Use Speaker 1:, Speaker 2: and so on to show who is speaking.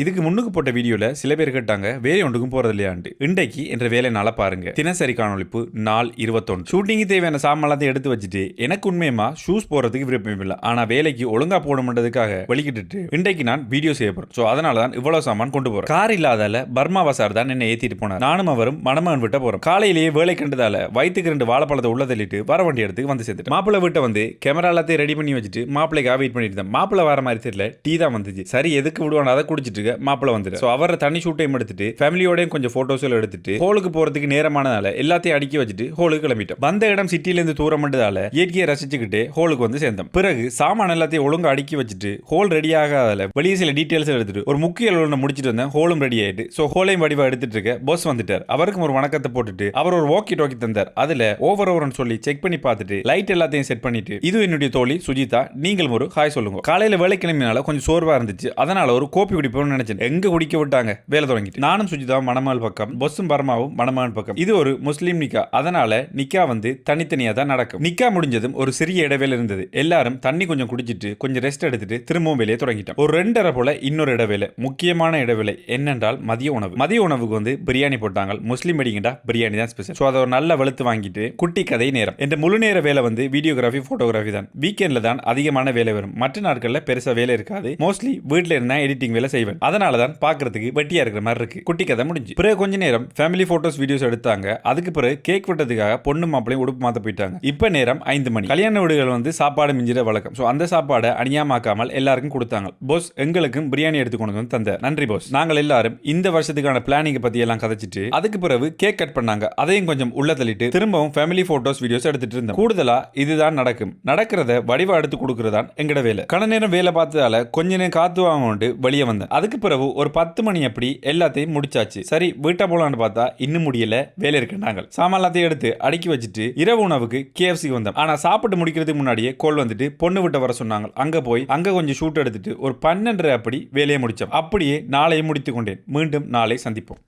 Speaker 1: இதுக்கு முன்னுக்கு போட்ட வீடியோல சில பேர் கேட்டாங்க வேலை ஒன்றுக்கும் போறது இல்லையாண்டு. இன்றைக்கு என்ற வேலை நாள பாருங்க. தினசரி காணொளிப்பு நாள் 21. ஷூட்டிங்கு தேவையான சாமான் எடுத்து வச்சுட்டு எனக்கு உண்மையமா ஷூஸ் போறதுக்கு விருப்பம் இல்லை, ஆனா வேலைக்கு ஒழுங்கா போடணுன்றதுக்காக வெளிக்கிட்டு இன்றைக்கு நான் வீடியோ செய்ய போறேன். சோ அதனால தான் இவ்வளவு சாமான் கொண்டு போறேன். கார் இல்லாதால பர்மா வசார் தான் என்ன ஏத்திட்டு போனார். நானும் அவரும் மணமகன் விட்ட போறோம். காலையிலேயே வேலை கண்டதால வயிற்றுக்கு 2 வாழைப்பழத்தை உள்ள தள்ளிட்டு வர வண்டி இடத்துக்கு வந்து சேர்த்துட்டு மாப்பிள்ளை வீட்டை வந்து கேமரா எல்லாத்தையும் ரெடி பண்ணி வச்சுட்டு மாப்பிள்ளைக்காக வெயிட் பண்ணிட்டு இருந்தேன். மாப்பிள்ளை வர மாதிரி தெரியல, டீ தான் வந்துச்சு. சரி எதுக்கு விடுவான் அதை குடிச்சிட்டு மாப்பிள்ள வந்துட்டு அவர தனி ஷூட்டையும் எடுத்துட்டு ஃபேமிலியோடயும் கொஞ்சம் போட்டோஸ் எடுத்துட்டு ஹோலுக்கு போறதுக்கு நேரமானதால எல்லாத்தையும் அடுக்கி வச்சுட்டு ஹோலுக்கு கிளம்பிட்டோம். வந்த இடம் சிட்டில இருந்து தூரம் பண்ணதால இயற்கையை ரசிச்சுக்கிட்டு ஹோலுக்கு வந்து சேர்ந்தோம். பிறகு சாமான எல்லாத்தையும் ஒழுங்கு அடுக்கி வச்சுட்டு ஹோல் ரெடி ஆகாதால வெளியே சில டீடைல்ஸ் எடுத்துட்டு ஒரு முக்கிய அளவுல முடிச்சிட்டு வந்தேன். ஹோலும் ரெடி ஆயிட்டு சோ ஹோலையும் வடிவா எடுத்துட்டு இருக்க பாஸ் வந்துட்டார். அவருக்கும் ஒரு வணக்கத்தை போட்டுட்டு அவர் ஒரு வாக்கி டாக்கி தந்தார். அதுல ஓவர் சொல்லி செக் பண்ணி பார்த்துட்டு லைட் எல்லாத்தையும் செட் பண்ணிட்டு இது என்னுடைய தோழி சுஜிதா, நீங்கள் ஒரு ஹாய் சொல்லுங்க. காலையில வேலை கிளம்பினால கொஞ்சம் சோர்வா இருந்துச்சு, அதனால ஒரு கோப்பி குடிப்போம்னு நினைச்சேன். எங்க குடிக்க விட்டாங்க, வேலை தொடங்கிட்டு நானும் சுஜிதா மணமாள் பக்கம், பொஸ்ஸும் பர்மாவும் மணமான் பக்கம். இது ஒரு முஸ்லீம் நிக்கா, அதனால நிக்கா வந்து தனித்தனியா தான் நடக்கும். நிக்கா முடிஞ்சதும் ஒரு சிறிய இடைவேளை இருந்தது. எல்லாரும் தண்ணி கொஞ்சம் குடிச்சிட்டு கொஞ்சம் ரெஸ்ட் எடுத்துட்டு திரும்பவும் வேலையை தொடங்கிட்டோம். ஒரு 2:30 போல இன்னொரு இடைவேளை, முக்கியமான இடைவேளை என்னென்றால் மதிய உணவு. மதிய உணவுக்கு வந்து பிரியாணி போட்டாங்க. முஸ்லீம் வெடிங்கடா பிரியாணி தான் ஸ்பெஷல். சோ அதை ஒரு நல்ல வெளுத்து வாங்கிட்டு குட்டி கதை நேரம். என்ற முழு நேர வேலை வந்து வீடியோகிராஃபி போட்டோகிராஃபி தான். வீக்கெண்ட்ல தான் அதிகமான வேலை வரும், மற்ற நாட்கள்ல பெருசா வேலை இருக்காது. மோஸ்ட்லி வீட்டுல இருந்தா எடிட்டிங் வேலை செய்வேன், அதனால தான் பார்க்கிறதுக்கு வெட்டியா இருக்கிற மாதிரி இருக்கு. குட்டி கதை முடிஞ்சு. பிறகு கொஞ்ச நேரம் ஃபேமிலி போட்டோஸ் வீடியோஸ் எடுத்தாங்க. அதுக்கு பிறகு கேக் வெட்டதுக்காக பொண்ணு மாப்பிளையும் உடுப்பு மாத்த போயிட்டாங்க. இப்ப நேரம் 5 மணி. கல்யாண வீடுகள் வந்து சாப்பாடு மிஞ்சிற வழக்கம். சோ அந்த சாப்பாடை அணியாமாக்காமல் எல்லாருக்கும் கொடுத்தாங்க. போஸ் எங்களுக்கும் பிரியாணி எடுத்து கொண்டு வந்து தந்தார். நன்றி போஸ். நாங்கள் எல்லாரும் இந்த வருஷத்துக்கான பிளானிங் பத்தி எல்லாம் கதைச்சிட்டு அதுக்கு பிறகு கேக் கட் பண்ணாங்க. அதையும் கொஞ்சம் உள்ள தள்ளிட்டு திரும்பவும் ஃபேமிலி போட்டோஸ் வீடியோஸ் எடுத்துட்டு இருந்தோம். கூடுதலா இதுதான் நடக்கும். நடக்கிறத வடிவா எடுத்து கொடுக்கறதான் எங்கட வேலை. கண நேரம் வேலை பார்த்ததால கொஞ்ச நேரம் காத்து வாங்க வெளியே வந்தேன். அதுக்கு பிறகு ஒரு 10 மணி அப்படி எல்லாத்தையும் முடிச்சாச்சு. சரி வீட்டை போலான்னு பார்த்தா இன்னும் முடியல, வேலை இருக்குன்னாங்க. சாமான் எல்லாத்தையும் எடுத்து அடுக்கி வச்சுட்டு இரவு உணவுக்கு KFC வந்தோம். ஆனா சாப்பிட்டு முடிக்கிறதுக்கு முன்னாடியே கோல் வந்துட்டு பொண்ணு விட்ட வர சொன்னாங்க. அங்க போய் அங்க கொஞ்சம் ஷூட் எடுத்துட்டு ஒரு 12:30 அப்படி வேலையை முடிச்சோம். அப்படியே நாளையும் முடித்துக் கொண்டேன். மீண்டும் நாளை சந்திப்போம்.